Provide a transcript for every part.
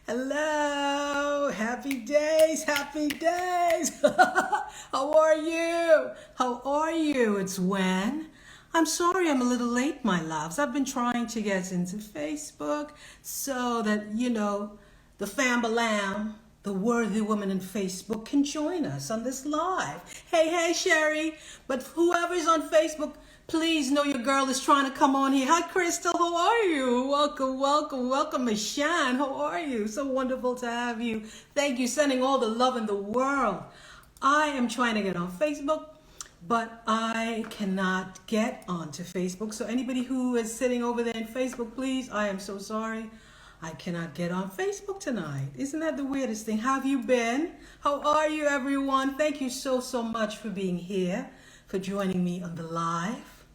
Hello, happy days, happy days. How are you? How are you? It's Wen. I'm sorry I'm a little late, my loves. I've been trying to get into Facebook so that, the fambalam, the worthy woman in Facebook can join us on this live. Hey, Sherry. But whoever's on Facebook, please know your girl is trying to come on here. Hi, Crystal. How are you? Welcome, Miss Shan. How are you? So wonderful to have you. Thank you. Sending all the love in the world. I am trying to get on Facebook, but I cannot get onto Facebook. So anybody who is sitting over there in Facebook, please, I am so sorry. I cannot get on Facebook tonight. Isn't that the weirdest thing? How have you been? How are you, everyone? Thank you so much for being here, for joining me on the live.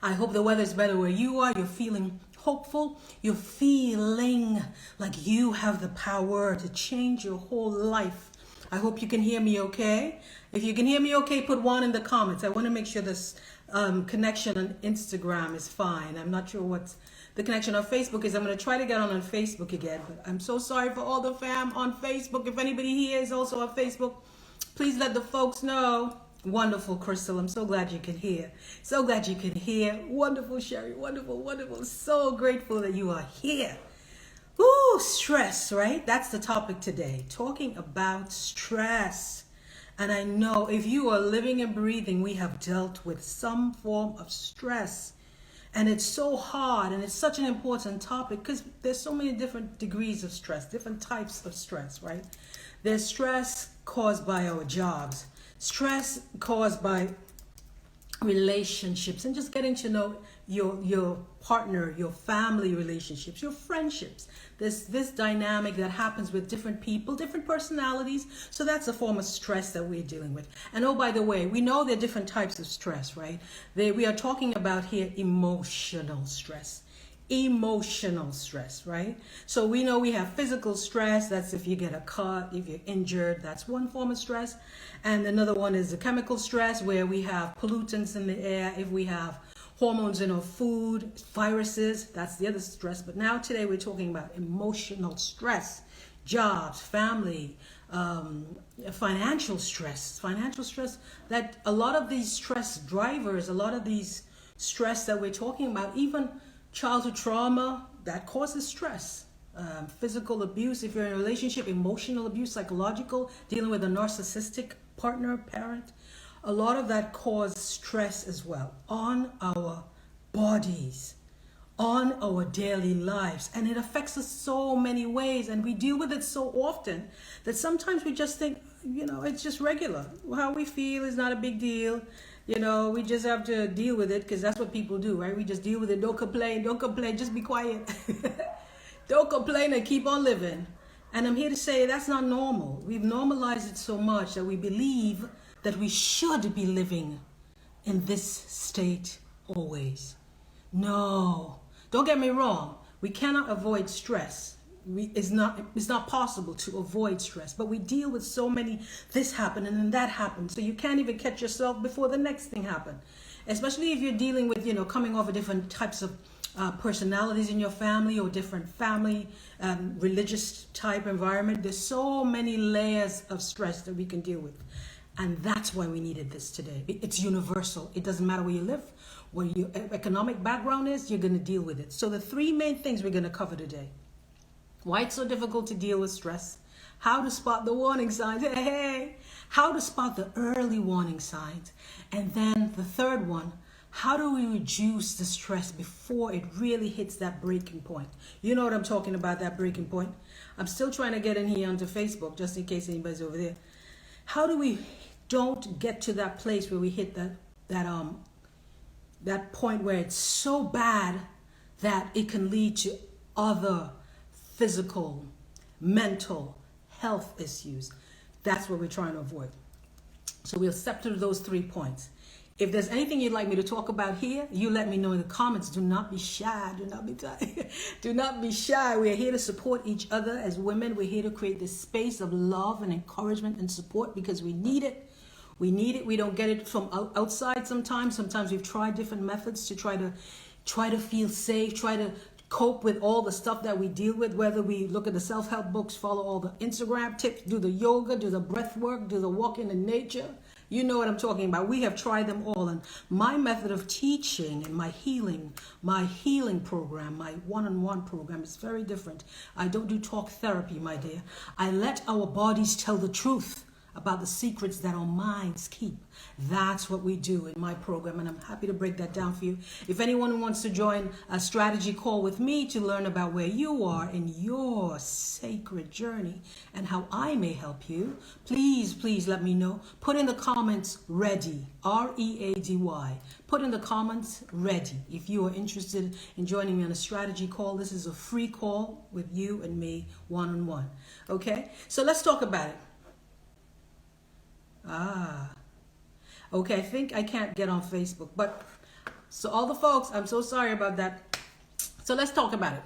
I hope the weather's better where you are. You're feeling hopeful. You're feeling like you have the power to change your whole life. I hope you can hear me okay. If you can hear me okay, put one in the comments. I want to make sure this connection on Instagram is fine. I'm not sure what the connection on Facebook is. I'm going to try to get on Facebook again, but I'm so sorry for all the fam on Facebook. If anybody here is also on Facebook, please let the folks know. Wonderful, Crystal. I'm so glad you can hear. So glad you can hear. Wonderful, Sherry. Wonderful. So grateful that you are here. Ooh, stress, right? That's the topic today. Talking about stress. And I know if you are living and breathing, we have dealt with some form of stress. And it's so hard, and it's such an important topic because there's so many different degrees of stress, different types of stress, right? There's stress caused by our jobs, stress caused by relationships, and just getting to know your partner, your family relationships, your friendships. There's this dynamic that happens with different people, different personalities. So that's a form of stress that we're dealing with. And oh, by the way, we know there are different types of stress, right? We are talking about here emotional stress. Emotional stress, right? So we know we have physical stress. That's if you get a cut, if you're injured, that's one form of stress. And another one is the chemical stress, where we have pollutants in the air. If we have hormones in our food, viruses, that's the other stress. But now today we're talking about emotional stress, jobs, family, financial stress, that a lot of these stress drivers, a lot of these stress that we're talking about, even childhood trauma, that causes stress. Physical abuse, if you're in a relationship, emotional abuse, psychological, dealing with a narcissistic partner, parent, a lot of that causes stress as well on our bodies, on our daily lives. And it affects us so many ways, and we deal with it so often that sometimes we just think, it's just regular. How we feel is not a big deal. We just have to deal with it because that's what people do, right? We just deal with it. Don't complain, just be quiet. Don't complain and keep on living. And I'm here to say that's not normal. We've normalized it so much that we believe that we should be living in this state always. No, don't get me wrong. We cannot avoid stress. It's not possible to avoid stress, but we deal with so many, this happened and then that happened. So you can't even catch yourself before the next thing happened. Especially if you're dealing with, coming off of different types of personalities in your family or different family, religious type environment. There's so many layers of stress that we can deal with. And that's why we needed this today. It's universal. It doesn't matter where you live, what your economic background is, you're going to deal with it. So the three main things we're going to cover today. Why it's so difficult to deal with stress. How to spot the warning signs. Hey. How to spot the early warning signs. And then the third one, how do we reduce the stress before it really hits that breaking point? You know what I'm talking about, that breaking point. I'm still trying to get in here onto Facebook, just in case anybody's over there. How do we don't get to that place where we hit that point where it's so bad that it can lead to other physical, mental health issues? That's what we're trying to avoid. So we'll step through those 3 points. If there's anything you'd like me to talk about here, you let me know in the comments. Do not be shy. Do not be shy. Do not be shy. We're here to support each other as women. We're here to create this space of love and encouragement and support because we need it. We need it. We don't get it from outside sometimes. Sometimes we've tried different methods to try to feel safe, try to cope with all the stuff that we deal with, whether we look at the self-help books, follow all the Instagram tips, do the yoga, do the breath work, do the walking in nature. You know what I'm talking about. We have tried them all. And my method of teaching and my healing program, my one-on-one program is very different. I don't do talk therapy, my dear. I let our bodies tell the truth about the secrets that our minds keep. That's what we do in my program, and I'm happy to break that down for you. If anyone wants to join a strategy call with me to learn about where you are in your sacred journey and how I may help you, please let me know. Put in the comments ready, R-E-A-D-Y. Put in the comments ready if you are interested in joining me on a strategy call. This is a free call with you and me one-on-one. Okay, so let's talk about it. Okay, I think I can't get on Facebook, but so all the folks, I'm so sorry about that. So let's talk about it.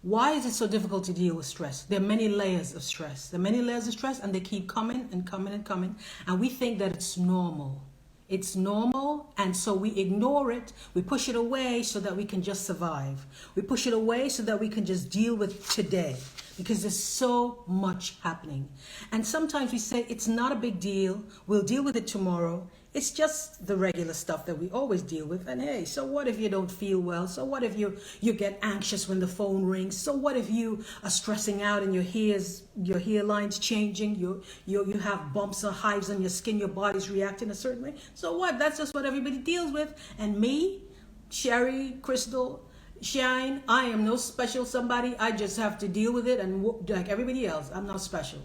Why is it so difficult to deal with stress? There are many layers of stress. There are many layers of stress, and they keep coming and coming and coming, and we think that it's normal. It's normal, and so we ignore it. We push it away so that we can just survive. We push it away so that we can just deal with today, because there's so much happening. And sometimes we say it's not a big deal. We'll deal with it tomorrow. It's just the regular stuff that we always deal with. And hey, so what if you don't feel well? So what if you get anxious when the phone rings? So what if you are stressing out and your hairline's changing? You have bumps or hives on your skin, your body's reacting a certain way. So what? That's just what everybody deals with. And me, Sherry, Crystal, Shine, I am no special somebody. I just have to deal with it and like everybody else. I'm not special.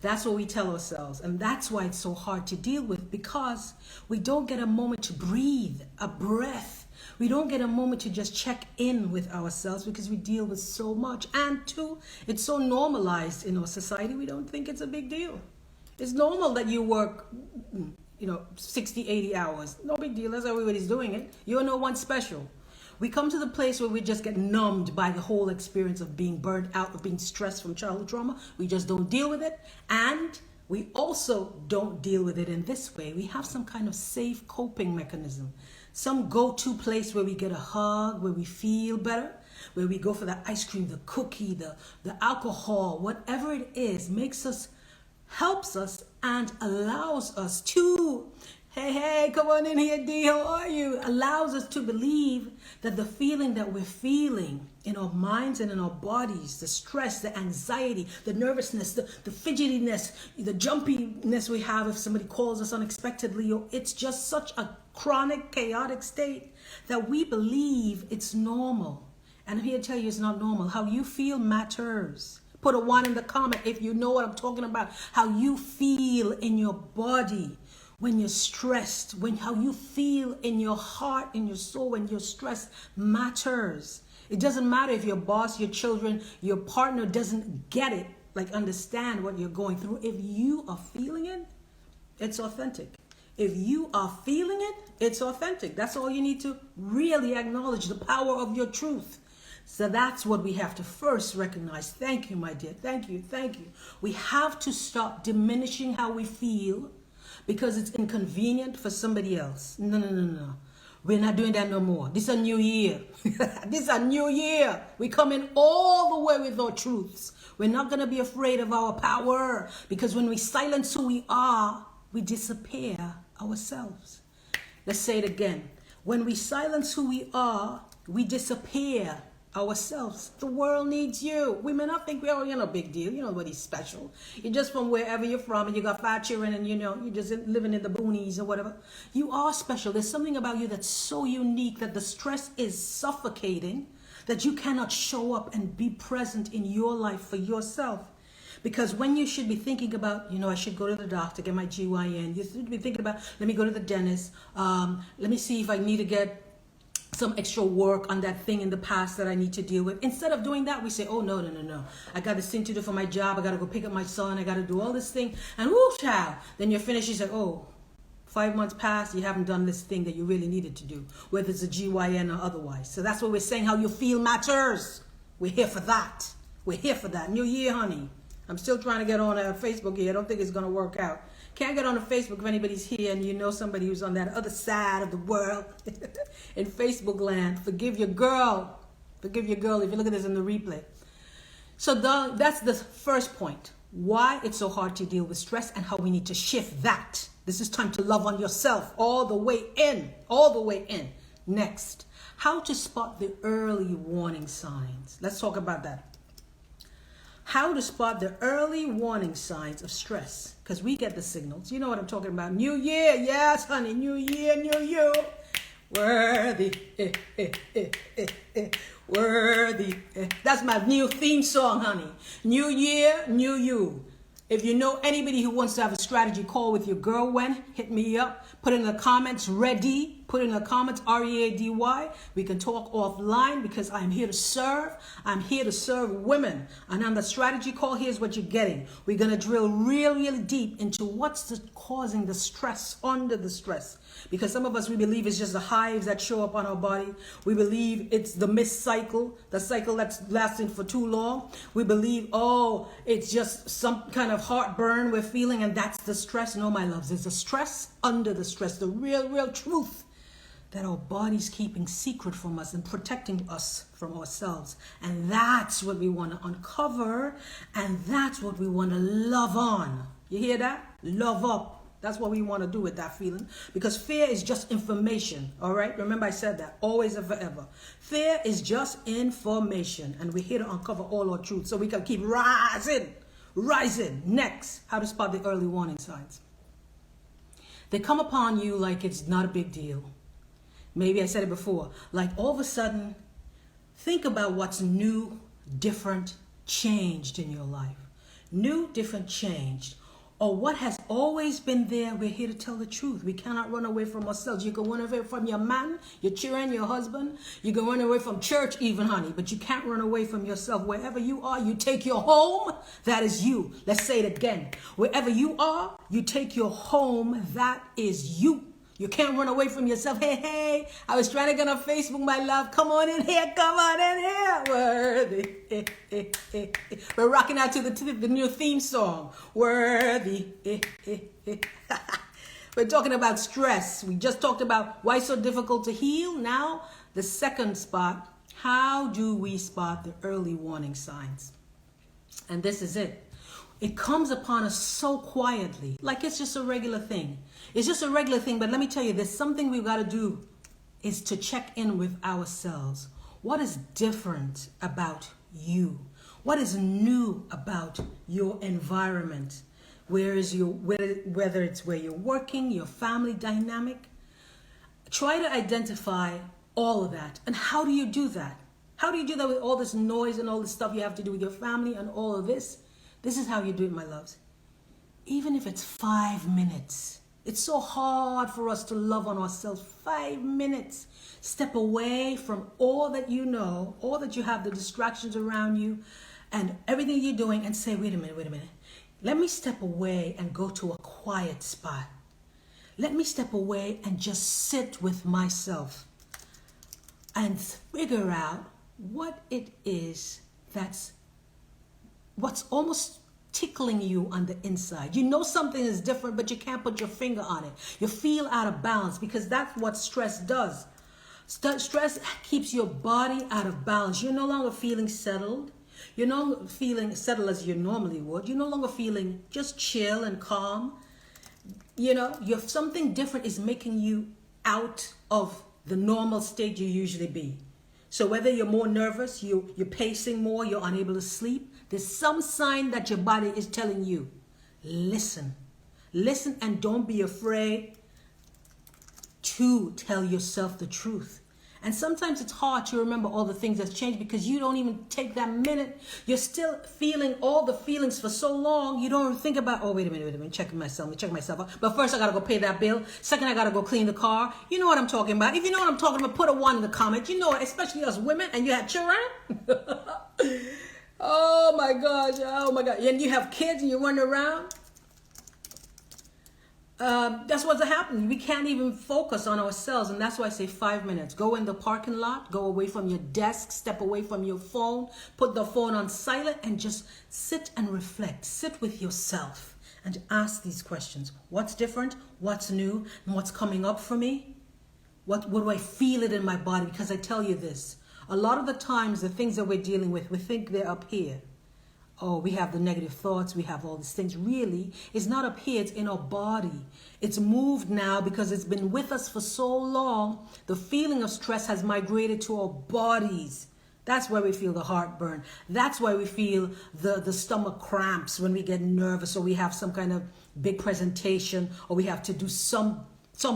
That's what we tell ourselves. And that's why it's so hard to deal with, because we don't get a moment to breathe, a breath. We don't get a moment to just check in with ourselves because we deal with so much. And two, it's so normalized in our society, we don't think it's a big deal. It's normal that you work 60, 80 hours. No big deal. That's how everybody's doing it. You're no one special. We come to the place where we just get numbed by the whole experience of being burned out, of being stressed from childhood trauma. We just don't deal with it. And we also don't deal with it in this way. We have some kind of safe coping mechanism, some go-to place where we get a hug, where we feel better, where we go for the ice cream, the cookie, the alcohol, whatever it is, helps us and allows us to, hey, come on in here, D, how are you? Allows us to believe that the feeling that we're feeling in our minds and in our bodies, the stress, the anxiety, the nervousness, the fidgetiness, the jumpiness we have if somebody calls us unexpectedly, or it's just such a chronic, chaotic state that we believe it's normal. And I'm here to tell you it's not normal. How you feel matters. Put a 1 in the comment if you know what I'm talking about. How you feel in your body when you're stressed, how you feel in your heart, in your soul, when you're stressed matters. It doesn't matter if your boss, your children, your partner doesn't get it, like understand what you're going through. If you are feeling it, it's authentic. If you are feeling it, it's authentic. That's all you need to really acknowledge, the power of your truth. So that's what we have to first recognize. Thank you, my dear. Thank you. We have to stop diminishing how we feel because it's inconvenient for somebody else. No. We're not doing that no more. This is a new year. This is a new year. We're coming all the way with our truths. We're not going to be afraid of our power, because when we silence who we are, we disappear ourselves. Let's say it again. When we silence who we are, we disappear ourselves. The world needs you. We may not think you're no big deal. You're nobody's special. You're just from wherever you're from, and you got 5 children, and you're just living in the boonies or whatever. You are special. There's something about you that's so unique that the stress is suffocating, that you cannot show up and be present in your life for yourself. Because when you should be thinking about, I should go to the doctor, get my GYN. You should be thinking about, let me go to the dentist. Let me see if I need to get some extra work on that thing in the past that I need to deal with. Instead of doing that, we say, oh, no. I got this thing to do for my job. I got to go pick up my son. I got to do all this thing. And whoo, child. Then you're finished. You say, 5 months passed. You haven't done this thing that you really needed to do, whether it's a GYN or otherwise. So that's what we're saying. How you feel matters. We're here for that. New year, honey. I'm still trying to get on Facebook here. I don't think it's going to work out. Can't get on the Facebook if anybody's here and you know somebody who's on that other side of the world in Facebook land. Forgive your girl. Forgive your girl if you look at this in the replay. So that's the first point. Why it's so hard to deal with stress and how we need to shift that. This is time to love on yourself all the way in. All the way in. Next, how to spot the early warning signs. Let's talk about that. How to spot the early warning signs of stress. Because we get the signals. You know what I'm talking about. New year. Yes, honey. New year, new you. Worthy. Worthy. That's my new theme song, honey. New year, new you. If you know anybody who wants to have a strategy call with your girl, when, hit me up. Put in the comments, ready. Put in the comments, READY. We can talk offline because I'm here to serve. I'm here to serve women. And on the strategy call, here's what you're getting. We're going to drill really deep into what's causing the stress, under the stress. Because some of us, we believe it's just the hives that show up on our body. We believe it's the missed cycle, the cycle that's lasting for too long. We believe, oh, it's just some kind of heartburn we're feeling and that's the stress. No, my loves, it's the stress under the stress, the real truth that our body's keeping secret from us and protecting us from ourselves. And that's what we want to uncover, and that's what we want to love on. You hear that? Love up. That's what we want to do with that feeling. Because fear is just information, all right? Remember I said that, always and forever. Fear is just information, and we're here to uncover all our truth so we can keep rising. Next, how to spot the early warning signs. They come upon you like it's not a big deal. Maybe I said it before. Like all of a sudden, think about what's new, different, changed in your life. New, different, changed. Or what has always been there. We're here to tell the truth. We cannot run away from ourselves. You can run away from your man, your children, your husband. You can run away from church even, honey. But you can't run away from yourself. Wherever you are, you take your home. That is you. Let's say it again. Wherever you are, you take your home. That is you. You can't run away from yourself. Hey, I was trying to get on Facebook, my love. Come on in here. Worthy. We're rocking out to the new theme song. Worthy. We're talking about stress. We just talked about why it's so difficult to heal. Now, the second spot. How do we spot the early warning signs? And this is it. It comes upon us so quietly, like it's just a regular thing. It's just a regular thing, but let me tell you, there's something we've got to do is to check in with ourselves. What is different about you? What is new about your environment? Whether it's where you're working, your family dynamic. Try to identify all of that. And how do you do that? How do you do that with all this noise and all this stuff you have to do with your family and all of this? This is how you do it, my loves. Even if it's 5 minutes. It's so hard for us to love on ourselves. 5 minutes. Step away from all that you know, all that you have, the distractions around you, and everything you're doing, and say, wait a minute. Let me step away and go to a quiet spot. Let me step away and just sit with myself and figure out what it is what's almost tickling you on the inside. You know something is different, but you can't put your finger on it. You feel out of balance because that's what stress does. Stress keeps your body out of balance. You're no longer feeling settled. You're no longer feeling settled as you normally would. You're no longer feeling just chill and calm. You know, something different is making you out of the normal state you usually be. So whether you're more nervous, you're pacing more, you're unable to sleep, there's some sign that your body is telling you, listen. Listen, and don't be afraid to tell yourself the truth. And sometimes it's hard to remember all the things that's changed because you don't even take that minute. You're still feeling all the feelings for so long. You don't think about, oh, wait a minute, check myself out. But first I got to go pay that bill. Second, I got to go clean the car. You know what I'm talking about. If you know what I'm talking about, put a 1 in the comment. You know it, especially us women, and you have children. Oh my gosh. And you have kids and you're running around. That's what's happening. We can't even focus on ourselves, and that's why I say 5 minutes. Go in the parking lot, go away from your desk, step away from your phone, put the phone on silent, and just sit and reflect. Sit with yourself and ask these questions. What's different? What's new? And what's coming up for me? What do I feel it in my body? Because I tell you this, A lot of the times, the things that we're dealing with, we think they're up here. Oh, we have the negative thoughts, we have all these things. Really, it's not up here, it's in our body. It's moved now because it's been with us for so long. The feeling of stress has migrated to our bodies. That's why we feel the heartburn. That's why we feel the stomach cramps when we get nervous, or we have some kind of big presentation, or we have to do some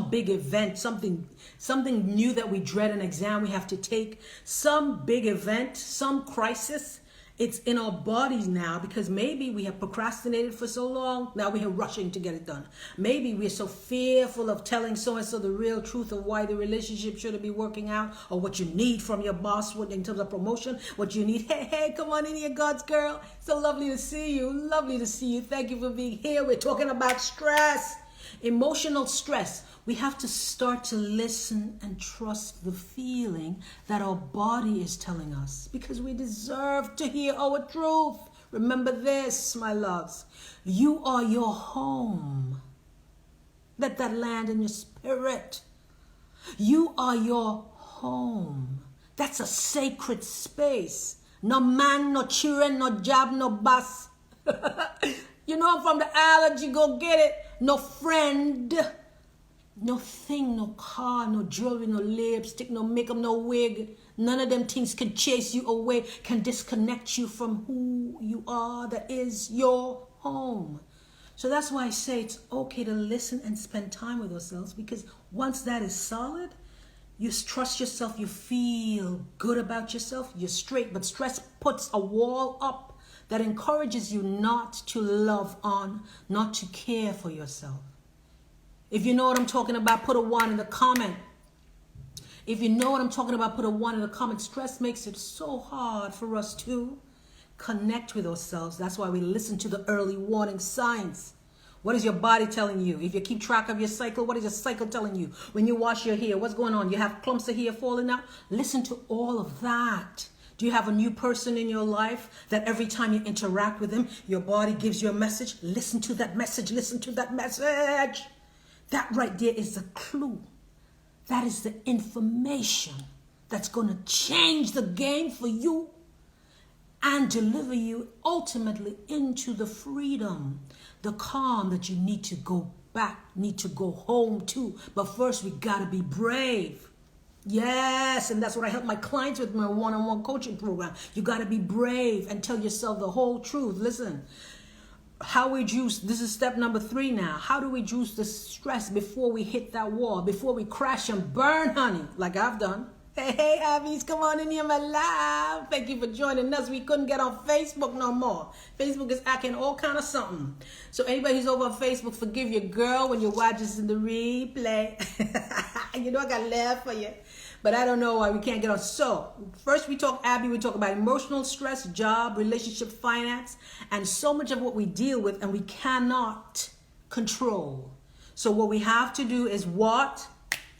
big event, something new that we dread, an exam we have to take, some big event, some crisis. It's in our bodies now because maybe we have procrastinated for so long. Now we are rushing to get it done. Maybe we're so fearful of telling so-and-so the real truth of why the relationship shouldn't be working out, or what you need from your boss in terms of promotion, what you need. Hey, come on in here, God's girl. So lovely to see you. Lovely to see you. Thank you for being here. We're talking about stress, emotional stress. We have to start to listen and trust the feeling that our body is telling us, because we deserve to hear our truth. Remember this, my loves. You are your home. Let that land in your spirit. You are your home. That's a sacred space. No man, no children, no job, no bus. You know I'm from the allergy, go get it. No friend. No thing, no car, no jewelry, no lipstick, no makeup, no wig. None of them things can chase you away, can disconnect you from who you are, that is your home. So that's why I say it's okay to listen and spend time with ourselves, because once that is solid, you trust yourself, you feel good about yourself, you're straight. But stress puts a wall up that encourages you not to love on, not to care for yourself. If you know what I'm talking about, put a 1 in the comment. If you know what I'm talking about, put a 1 in the comment. Stress makes it so hard for us to connect with ourselves. That's why we listen to the early warning signs. What is your body telling you? If you keep track of your cycle, what is your cycle telling you? When you wash your hair, what's going on? You have clumps of hair falling out? Listen to all of that. Do you have a new person in your life that every time you interact with them, your body gives you a message? Listen to that message. Listen to that message. That right there is the clue. That is the information that's going to change the game for you and deliver you ultimately into the freedom, the calm that you need to go back, need to go home to. But first, we got to be brave. Yes, and that's what I help my clients with my one-on-one coaching program. You got to be brave and tell yourself the whole truth. Listen. How we juice, this is step number 3 now. How do we juice the stress before we hit that wall, before we crash and burn, honey, like I've done? Hey, Abby's, come on in here, my love. Thank you for joining us. We couldn't get on Facebook no more. Facebook is acting all kind of something. So anybody who's over on Facebook, forgive your girl when you watch this in the replay. You know I got love for you. But I don't know why we can't get on. So first we talk about emotional stress, job, relationship, finance, and so much of what we deal with and we cannot control. So what we have to do is what?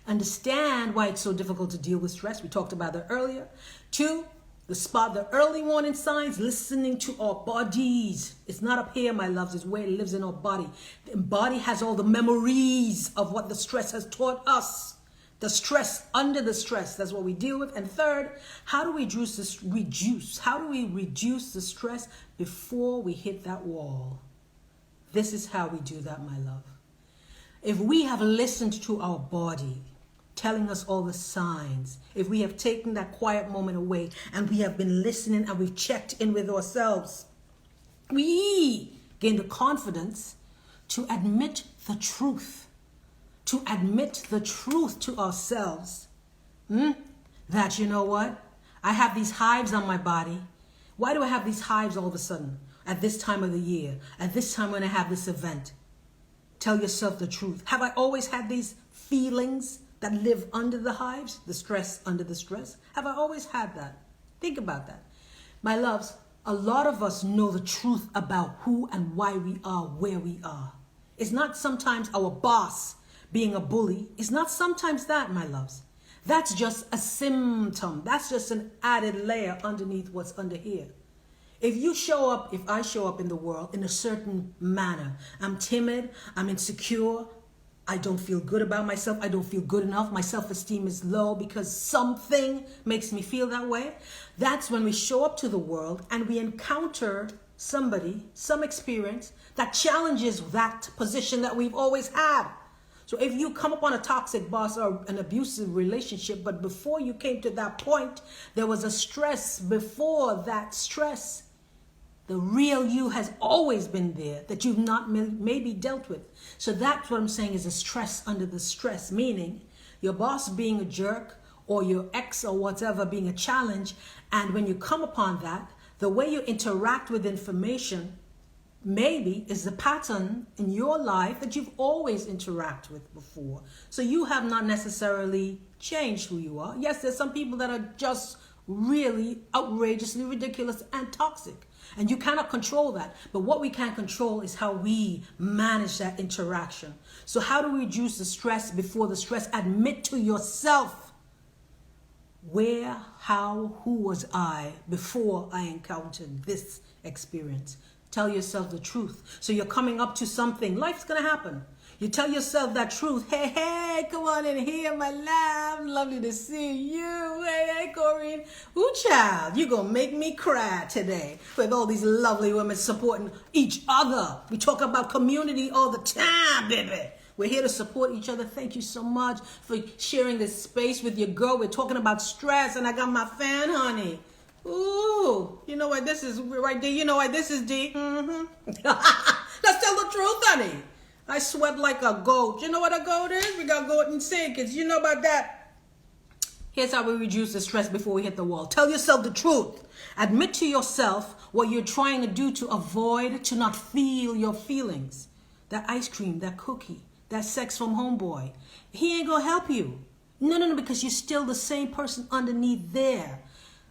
Understand why it's so difficult to deal with stress. We talked about that earlier. 2, spot the early warning signs, listening to our bodies. It's not up here, my loves. It's where it lives in our body. The body has all the memories of what the stress has taught us. The stress, under the stress, that's what we deal with. And 3rd, how do we reduce the stress before we hit that wall? This is how we do that, my love. If we have listened to our body, telling us all the signs, if we have taken that quiet moment away and we have been listening and we've checked in with ourselves, we gain the confidence to admit the truth. To admit the truth to ourselves, that, you know what, I have these hives on my body. Why do I have these hives all of a sudden at this time of the year, at this time when I have this event? Tell yourself the truth. Have I always had these feelings that live under the hives, the stress under the stress? Have I always had that? Think about that. My loves, a lot of us know the truth about who and why we are where we are. It's not sometimes our boss being a bully. It's not sometimes that, my loves. That's just a symptom. That's just an added layer underneath what's under here. If I show up in the world in a certain manner, I'm timid, I'm insecure, I don't feel good about myself. I don't feel good enough. My self-esteem is low because something makes me feel that way. That's when we show up to the world and we encounter somebody, some experience that challenges that position that we've always had. So if you come upon a toxic boss or an abusive relationship, but before you came to that point, there was a stress before that stress. The real you has always been there that you've not maybe dealt with. So that's what I'm saying is a stress under the stress, meaning your boss being a jerk or your ex or whatever being a challenge. And when you come upon that, the way you interact with information maybe is the pattern in your life that you've always interacted with before. So you have not necessarily changed who you are. Yes, there's some people that are just really outrageously ridiculous and toxic. And you cannot control that. But what we can control is how we manage that interaction. So how do we reduce the stress before the stress? Admit to yourself, where, how, who was I before I encountered this experience? Tell yourself the truth. So you're coming up to something. Life's going to happen. You tell yourself that truth. Hey, come on in here, my love. Lovely to see you. Hey, Corinne. Ooh, child, you're going to make me cry today with all these lovely women supporting each other. We talk about community all the time, baby. We're here to support each other. Thank you so much for sharing this space with your girl. We're talking about stress, and I got my fan, honey. Ooh, you know what this is right there? You know what this is, D? Mm-hmm. Let's tell the truth, honey. I sweat like a goat. You know what a goat is? We got goat and sinkers. You know about that? Here's how we reduce the stress before we hit the wall. Tell yourself the truth. Admit to yourself what you're trying to do to avoid, to not feel your feelings. That ice cream, that cookie, that sex from homeboy. He ain't gonna help you. No, because you're still the same person underneath there.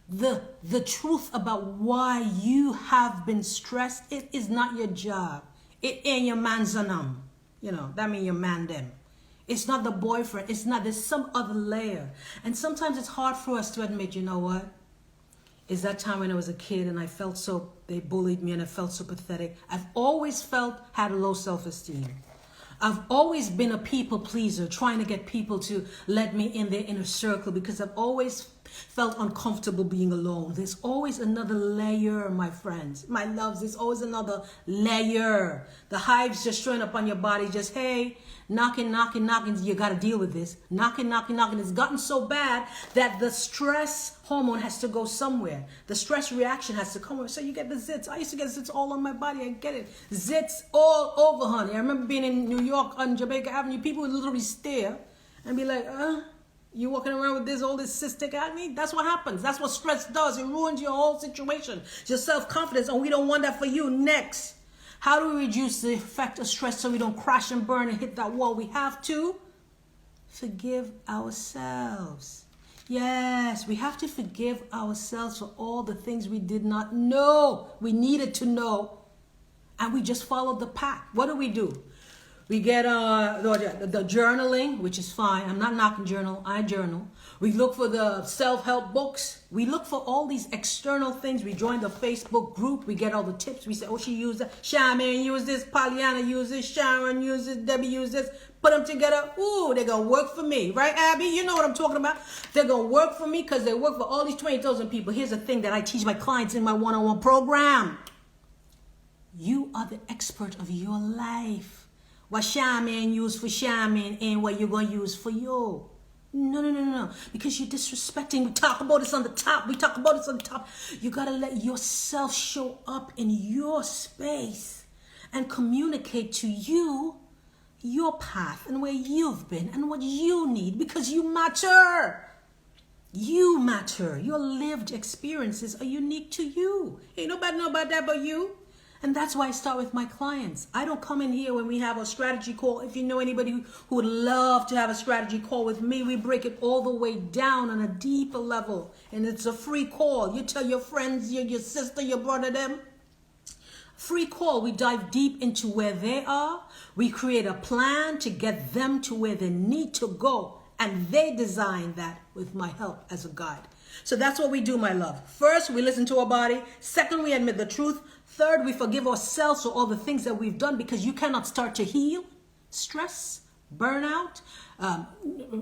The truth about why you have been stressed, it is not your job. It ain't your man's anam. You know, that means your man them. It's not the boyfriend. It's not, there's some other layer. And sometimes it's hard for us to admit, you know what? It's that time when I was a kid and I felt so, they bullied me and I felt so pathetic. I've always had low self-esteem. I've always been a people pleaser, trying to get people to let me in their inner circle because I've always felt uncomfortable being alone. There's always another layer, my friends, my loves. There's always another layer. The hives just showing up on your body, just, hey, knocking. You got to deal with this. Knocking. It's gotten so bad that the stress hormone has to go somewhere. The stress reaction has to come. So you get the zits. I used to get zits all on my body. I get it. Zits all over, honey. I remember being in New York on Jamaica Avenue. People would literally stare and be like, you walking around with all this cystic acne? That's what happens. That's what stress does. It ruins your whole situation, your self-confidence, and we don't want that for you. Next, how do we reduce the effect of stress so we don't crash and burn and hit that wall? We have to forgive ourselves. Yes, we have to forgive ourselves for all the things we did not know we needed to know, and we just followed the pack. What do? We get the journaling, which is fine. I'm not knocking journal. I journal. We look for the self-help books. We look for all these external things. We join the Facebook group. We get all the tips. We say, oh, she used that. Shaman used this. Pollyanna used this. Sharon used this. Debbie used this. Put them together. Ooh, they're going to work for me. Right, Abby? You know what I'm talking about. They're going to work for me because they work for all these 20,000 people. Here's the thing that I teach my clients in my one-on-one program. You are the expert of your life. What shaman used for shaman and what you're going to use for you. No. Because you're disrespecting. We talk about this on the top. You got to let yourself show up in your space and communicate to you your path and where you've been and what you need, because you matter. You matter. Your lived experiences are unique to you. Ain't nobody know about that but you. And that's why I start with my clients. I don't come in here when we have a strategy call. If you know anybody who would love to have a strategy call with me, we break it all the way down on a deeper level. And it's a free call. You tell your friends, your sister, your brother, them. Free call. We dive deep into where they are. We create a plan to get them to where they need to go. And they design that with my help as a guide. So that's what we do, my love. First, we listen to our body. Second, we admit the truth. Third, we forgive ourselves for all the things that we've done, because you cannot start to heal stress burnout,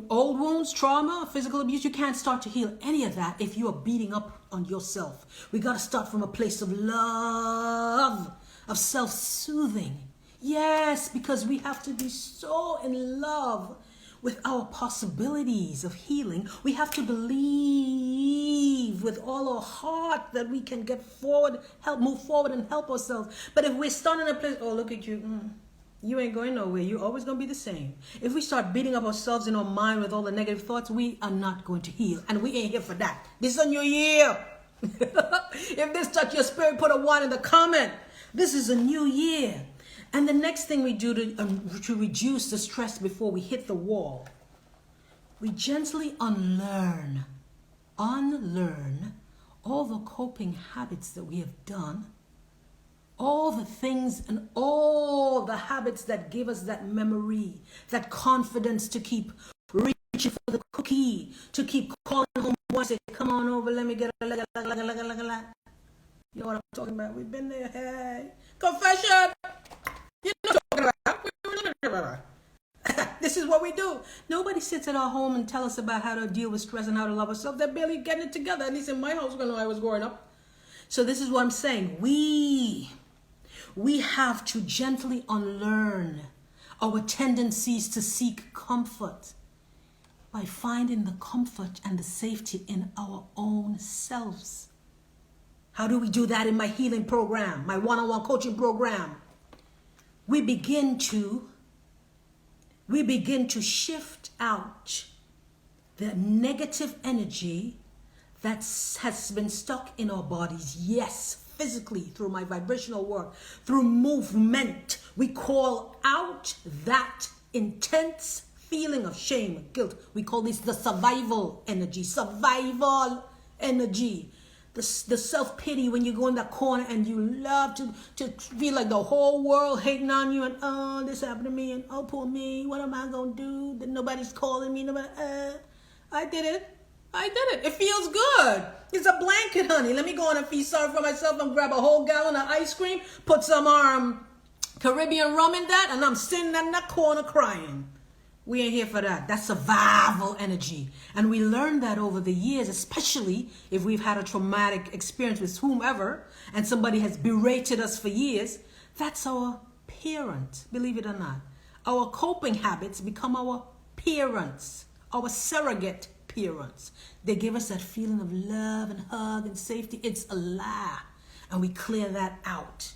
old wounds, trauma, physical abuse. You can't start to heal any of that if you are beating up on yourself. We got to start from a place of love, of self-soothing. Yes, because we have to be so in love with our possibilities of healing. We have to believe with all our heart that we can get forward, move forward and help ourselves. But if we're starting a place, oh, look at you. You ain't going nowhere. You're always going to be the same. If we start beating up ourselves in our mind with all the negative thoughts, we are not going to heal. And we ain't here for that. This is a new year. If this touched your spirit, put a 1 in the comment. This is a new year. And the next thing we do to reduce the stress before we hit the wall, we gently unlearn all the coping habits that we have done, all the things and all the habits that give us that memory, that confidence to keep reaching for the cookie, to keep calling home and say, come on over, let me get a you know what I'm talking about? We've been there. Hey, confession. You know what I'm talking about. This is what we do. Nobody sits at our home and tell us about how to deal with stress and how to love ourselves. They're barely getting it together. At least in my house when I was growing up. So this is what I'm saying. We have to gently unlearn our tendencies to seek comfort by finding the comfort and the safety in our own selves. How do we do that in my healing program, my one-on-one coaching program? We begin to shift out the negative energy that has been stuck in our bodies. Yes, physically, through my vibrational work, through movement. We call out that intense feeling of shame, guilt. We call this the survival energy. The self-pity when you go in that corner and you love to feel like the whole world hating on you and, oh, this happened to me and, oh, poor me, what am I going to do? That nobody's calling me. I did it. It feels good. It's a blanket, honey. Let me go on and feel sorry for myself and grab a whole gallon of ice cream, put some Caribbean rum in that, and I'm sitting in that corner crying. We ain't here for that. That's survival energy. And we learn that over the years, especially if we've had a traumatic experience with whomever and somebody has berated us for years. That's our parent, believe it or not. Our coping habits become our parents, our surrogate parents. They give us that feeling of love and hug and safety. It's a lie. And we clear that out.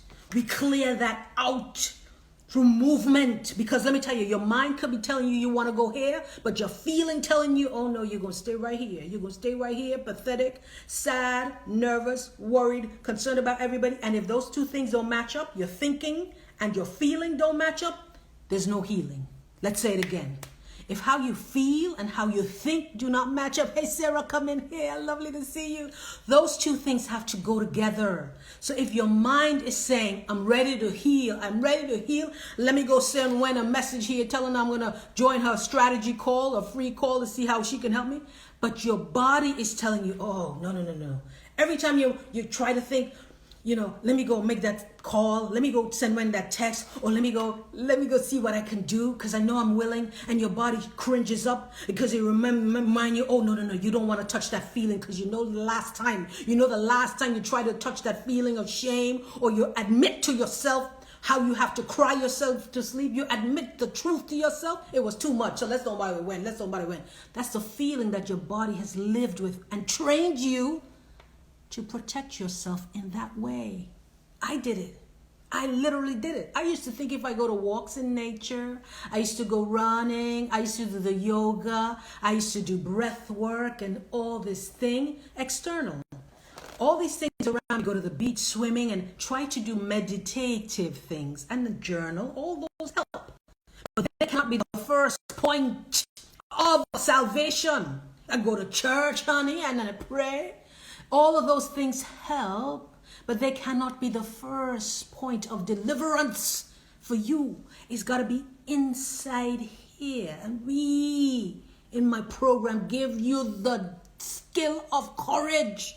Through movement, because let me tell you, your mind could be telling you want to go here, but your feeling telling you, oh no, you're going to stay right here. You're going to stay right here, pathetic, sad, nervous, worried, concerned about everybody. And if those two things don't match up, your thinking and your feeling don't match up, there's no healing. Let's say it again. If how you feel and how you think do not match up, hey Sarah, come in here, lovely to see you. Those two things have to go together. So if your mind is saying, I'm ready to heal, let me go send Wen a message here telling her I'm going to join her strategy call, a free call to see how she can help me. But your body is telling you, oh, no. Every time you try to think, let me go make that call. Let me go send Wen that text, or let me go see what I can do because I know I'm willing. And your body cringes up because it remind you, oh no, you don't want to touch that feeling because the last time you try to touch that feeling of shame, or you admit to yourself how you have to cry yourself to sleep. You admit the truth to yourself. It was too much, so let's nobody win. That's the feeling that your body has lived with and trained you to protect yourself in that way. I did it. I literally did it. I used to think if I go to walks in nature, I used to go running, I used to do the yoga, I used to do breath work and all this thing, external. All these things around, go to the beach swimming and try to do meditative things and the journal, all those help. But they cannot be the first point of salvation. I go to church, honey, and then I pray. All of those things help, but they cannot be the first point of deliverance for you. It's got to be inside here. And we, in my program, give you the skill of courage,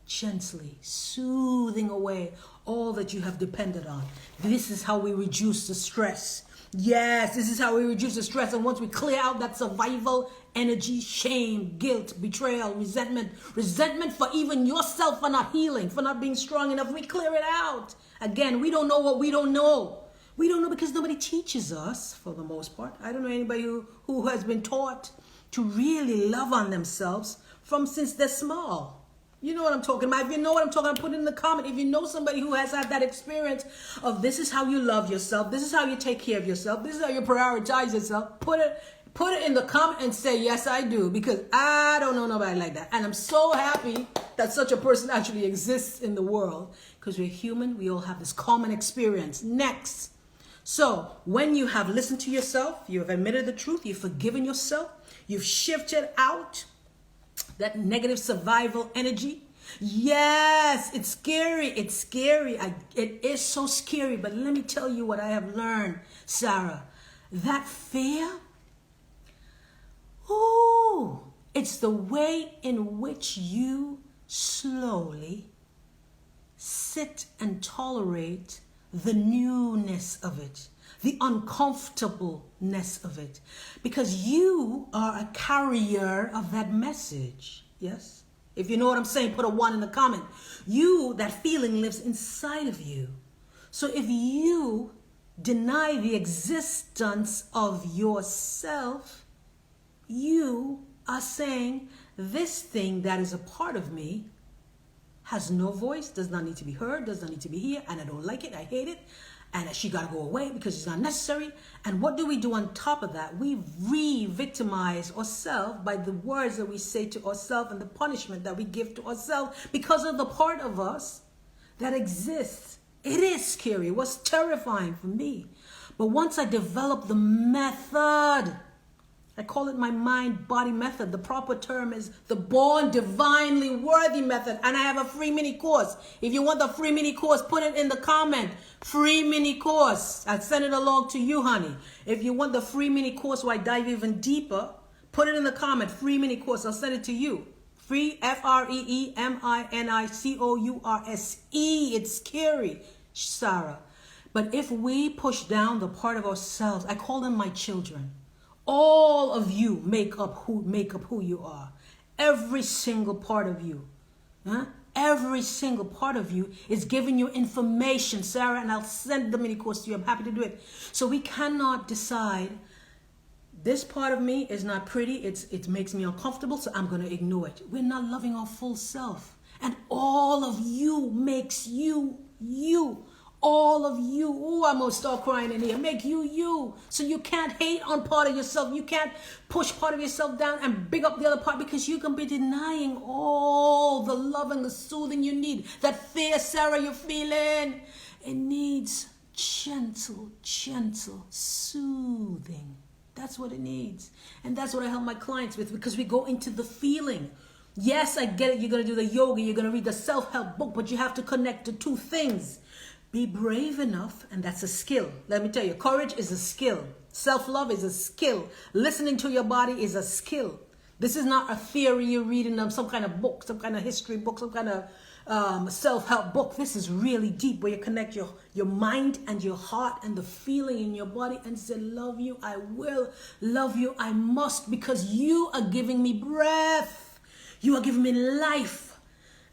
gently soothing away all that you have depended on. This is how we reduce the stress. Yes, this is how we reduce the stress. And once we clear out that survival energy, shame, guilt, betrayal, resentment for even yourself for not healing, for not being strong enough, we clear it out. Again, we don't know what we don't know. We don't know because nobody teaches us, for the most part. I don't know anybody who has been taught to really love on themselves from since they're small. You know what I'm talking about. If you know what I'm talking about, put it in the comment. If you know somebody who has had that experience of this is how you love yourself, this is how you take care of yourself, this is how you prioritize yourself, put it in the comment and say, yes, I do. Because I don't know nobody like that. And I'm so happy that such a person actually exists in the world. Because we're human, we all have this common experience. Next. So when you have listened to yourself, you have admitted the truth, you've forgiven yourself, you've shifted out that negative survival energy. Yes, it's scary. It's scary. It is so scary. But let me tell you what I have learned, Sarah. That fear, it's the way in which you slowly sit and tolerate the newness of it, the uncomfortableness of it, because you are a carrier of that message. Yes? If you know what I'm saying, put a 1 in the comment. That feeling lives inside of you. So if you deny the existence of yourself, you are saying this thing that is a part of me has no voice, does not need to be heard, does not need to be here, and I don't like it, I hate it, and she got to go away because it's not necessary. And what do we do on top of that? We re-victimize ourselves by the words that we say to ourselves and the punishment that we give to ourselves because of the part of us that exists. It is scary. It was terrifying for me. But once I developed the method, I call it my mind-body method. The proper term is the Born Divinely Worthy method. And I have a free mini course. If you want the free mini course, put it in the comment. Free mini course. I'll send it along to you, honey. If you want the free mini course where I dive even deeper, put it in the comment. Free mini course. I'll send it to you. Free, FREEMINICOURSE. It's scary, Sarah. But if we push down the part of ourselves, I call them my children. All of you make up who you are. Every single part of you. Every single part of you is giving you information, Sarah, and I'll send the mini course to you. I'm happy to do it. So we cannot decide this part of me is not pretty. It makes me uncomfortable, so I'm going to ignore it. We're not loving our full self. And all of you makes you. All of you. I'm going to start crying in here. Make you. So you can't hate on part of yourself. You can't push part of yourself down and big up the other part because you can be denying all the love and the soothing you need. That fear, Sarah, you're feeling. It needs gentle soothing. That's what it needs. And that's what I help my clients with because we go into the feeling. Yes, I get it. You're going to do the yoga. You're going to read the self-help book, but you have to connect the two things. Be brave enough, and that's a skill. Let me tell you, courage is a skill. Self-love is a skill. Listening to your body is a skill. This is not a theory you're reading of some kind of book, some kind of history book, some kind of self-help book. This is really deep where you connect your mind and your heart and the feeling in your body and say, love you, I will. Love you, I must, because you are giving me breath. You are giving me life.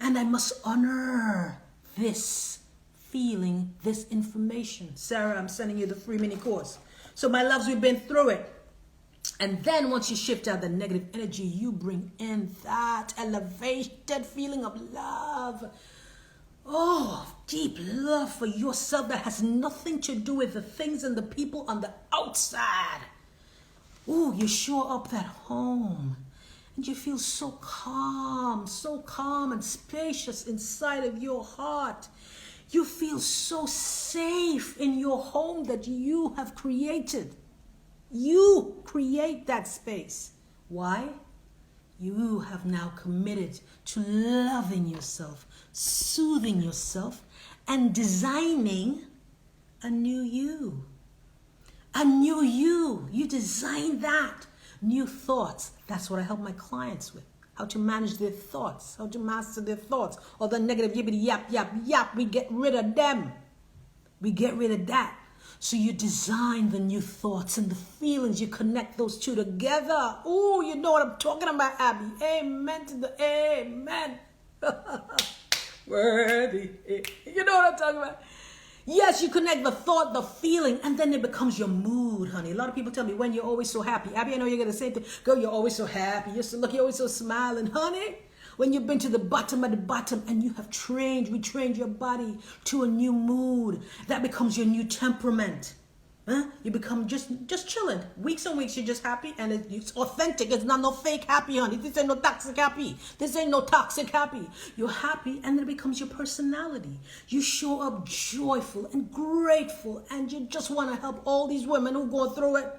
And I must honor this feeling, this information. Sarah, I'm sending you the free mini course. So my loves, we've been through it. And then once you shift out the negative energy, you bring in that elevated feeling of love. Oh, deep love for yourself that has nothing to do with the things and the people on the outside. Oh, you show up at home and you feel so calm and spacious inside of your heart. You feel so safe in your home that you have created. You create that space. Why? You have now committed to loving yourself, soothing yourself, and designing a new you. A new you. You design that. New thoughts. That's what I help my clients with. How to manage their thoughts, how to master their thoughts, or the negative yippity yap. We get rid of them. We get rid of that. So you design the new thoughts and the feelings. You connect those two together. Oh, you know what I'm talking about, Abby. Amen to the amen. Worthy. You know what I'm talking about? Yes, you connect the thought, the feeling, and then it becomes your mood, honey. A lot of people tell me, when you're always so happy. Abby, I know you're going to say, girl, you're always so happy. You're so lucky, you're always so smiling. Honey, when you've been to the bottom of the bottom and you have retrained your body to a new mood, that becomes your new temperament. Huh? You become just chilling. Weeks and weeks, you're just happy, and it's authentic. It's not no fake happy, honey. This ain't no toxic happy. This ain't no toxic happy. You're happy, and then it becomes your personality. You show up joyful and grateful, and you just want to help all these women who go through it.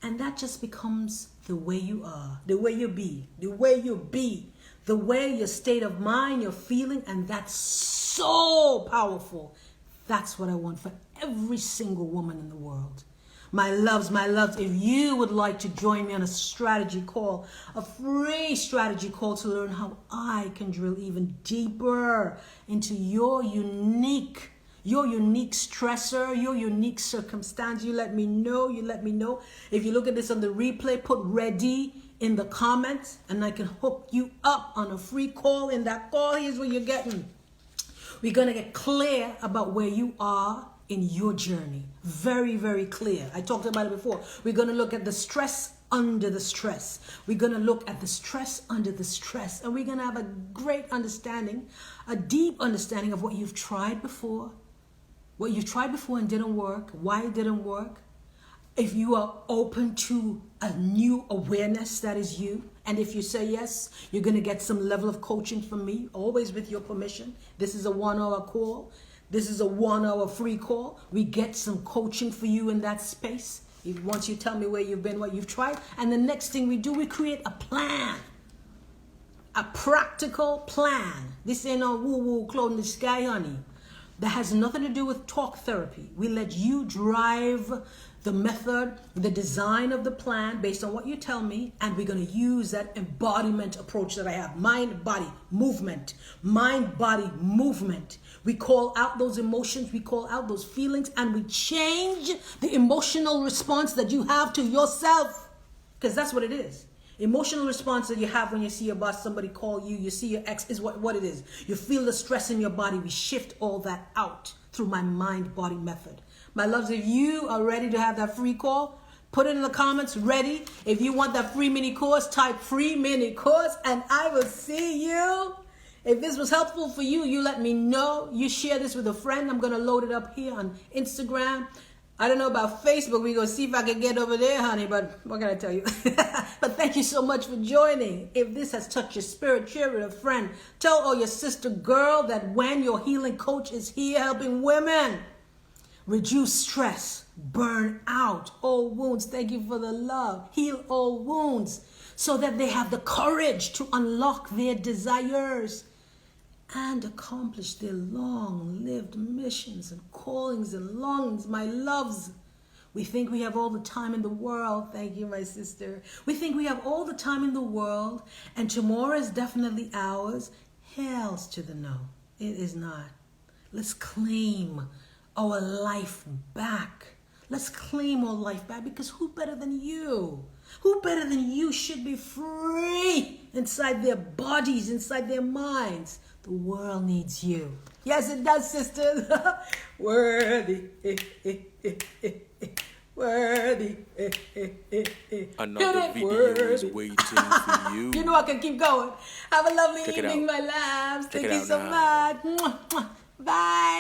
And that just becomes the way you are, the way you be, the way your state of mind, your feeling, and that's so powerful. That's what I want for every single woman in the world. My loves, if you would like to join me on a strategy call, a free strategy call to learn how I can drill even deeper into your unique stressor, your unique circumstance, you let me know. If you look at this on the replay, put ready in the comments, and I can hook you up on a free call. In that call, here's what you're getting. We're going to get clear about where you are in your journey. Very, very clear. I talked about it before. We're going to look at the stress under the stress. We're going to look at the stress under the stress. And we're going to have a great understanding, a deep understanding of what you've tried before. What you've tried before and didn't work. Why it didn't work. If you are open to a new awareness that is you, and if you say yes, you're going to get some level of coaching from me, always with your permission. This is a 1 hour call. This is a 1 hour free call. We get some coaching for you in that space. Once you tell me where you've been, what you've tried. And the next thing we do, we create a plan. A practical plan. This ain't no woo-woo cloud in the sky, honey. That has nothing to do with talk therapy. We let you drive the method, the design of the plan based on what you tell me, and we're going to use that embodiment approach that I have. Mind, body, movement. Mind, body, movement. We call out those emotions, we call out those feelings, and we change the emotional response that you have to yourself. Because that's what it is. Emotional response that you have when you see your boss, somebody call you, you see your ex, is what it is. You feel the stress in your body. We shift all that out through my mind-body method. My loves, if you are ready to have that free call, put it in the comments, ready. If you want that free mini course, type free mini course, and I will see you. If this was helpful for you, you let me know. You share this with a friend. I'm going to load it up here on Instagram. I don't know about Facebook. We're going to see if I can get over there, honey, but what can I tell you? But thank you so much for joining. If this has touched your spirit, share with a friend. Tell all your sister girl that when your healing coach is here helping women reduce stress, burn out, all wounds. Thank you for the love. Heal all wounds so that they have the courage to unlock their desires and accomplish their long-lived missions and callings and longings. My loves, we think we have all the time in the world. Thank you, my sister. We think we have all the time in the world, and tomorrow is definitely ours. Hells to the no. It is not. Let's claim our life back. Let's claim our life back, because who better than you? Who better than you should be free inside their bodies, inside their minds? The world needs you. Yes, it does, sisters. Worthy. Worthy. Another video is waiting for you. You know I can keep going. Have a lovely evening, my loves. Thank you so much. Bye.